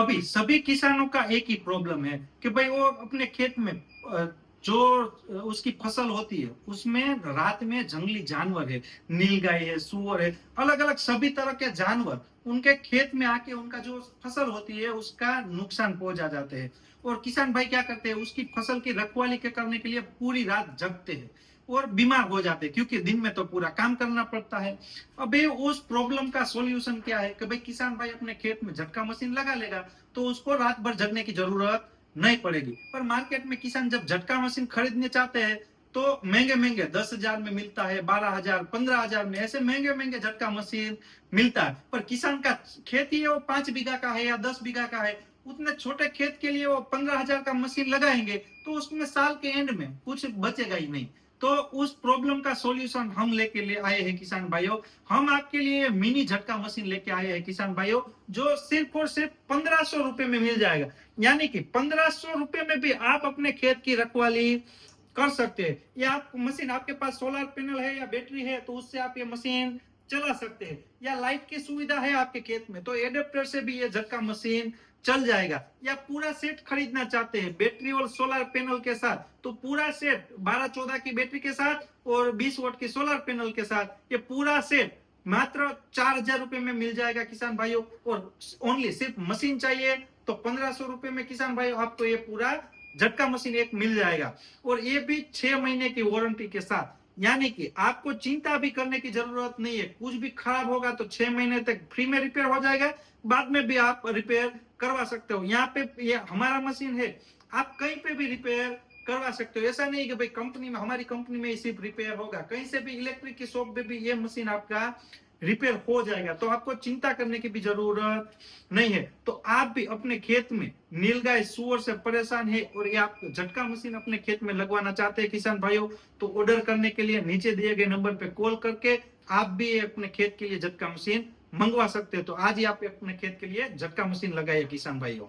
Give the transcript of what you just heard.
अभी सभी किसानों का एक ही प्रॉब्लम है कि भाई वो अपने खेत में जो उसकी फसल होती है उसमें रात में जंगली जानवर है, नीलगाय है, सुअर है, अलग अलग सभी तरह के जानवर उनके खेत में आके उनका जो फसल होती है उसका नुकसान पहुंचा जाते हैं। और किसान भाई क्या करते हैं, उसकी फसल की रखवाली के करने के लिए पूरी रात जगते हैं और बीमार हो जाते हैं, क्योंकि दिन में तो पूरा काम करना पड़ता है। अबे उस प्रॉब्लम का सॉल्यूशन क्या है कि भाई किसान भाई अपने खेत में झटका मशीन लगा लेगा तो उसको रात भर जगने की जरूरत नहीं पड़ेगी। पर मार्केट में किसान जब झटका मशीन खरीदने चाहते हैं तो महंगे महंगे 10,000 में मिलता है, 12,000, 15,000 में, ऐसे महंगे महंगे झटका मशीन मिलता है। पर किसान का खेत ही वो 5 बीघा का है या 10 बीघा का है, उतने छोटे खेत के लिए वो 15,000 का मशीन लगाएंगे तो उसमें साल के एंड में कुछ बचेगा ही नहीं। तो उस प्रॉब्लम का सॉल्यूशन हम लेके ले आए हैं किसान भाइयों। हम आपके लिए मिनी झटका मशीन लेके आए हैं किसान भाइयों, जो सिर्फ और सिर्फ 1500 रुपए में मिल जाएगा। यानी कि 1500 रुपए में भी आप अपने खेत की रखवाली कर सकते हैं। या आप मशीन, आपके पास सोलर पैनल है या बैटरी है तो उससे आप ये मशीन चला सकते हैं, या लाइट की सुविधा है आपके खेत में तो एडेप्टर से भी ये झटका मशीन चल जाएगा। या पूरा सेट खरीदना चाहते हैं बैटरी और सोलर पैनल के साथ, तो पूरा सेट 12-14 की बैटरी के साथ और 20 वोट की सोलर पैनल के साथ ये पूरा सेट मात्र 4,000 रुपए में मिल जाएगा किसान भाइयों। और ओनली सिर्फ मशीन चाहिए तो 1500 रुपए में किसान भाइयों आपको ये पूरा झटका मशीन एक मिल जाएगा। और ये भी 6 महीने की वारंटी के साथ, यानी कि आपको चिंता भी करने की जरूरत नहीं है। कुछ भी खराब होगा तो 6 महीने तक फ्री में रिपेयर हो जाएगा, बाद में भी आप रिपेयर करवा सकते हो। यहाँ पे ये हमारा मशीन है, आप कहीं पे भी रिपेयर करवा सकते हो। ऐसा नहीं कि भाई कंपनी में, हमारी कंपनी में ही सिर्फ रिपेयर होगा, कहीं से भी इलेक्ट्रिक की शॉप पे भी ये मशीन आपका रिपेयर हो जाएगा, तो आपको चिंता करने की भी जरूरत नहीं है। तो आप भी अपने खेत में नीलगाय सुअर से परेशान है और ये आप झटका मशीन अपने खेत में लगवाना चाहते हैं किसान भाइयों, तो ऑर्डर करने के लिए नीचे दिए गए नंबर पे कॉल करके आप भी अपने खेत के लिए झटका मशीन मंगवा सकते हैं। तो आज ही आप अपने खेत के लिए झटका मशीन लगाइए किसान भाइयों।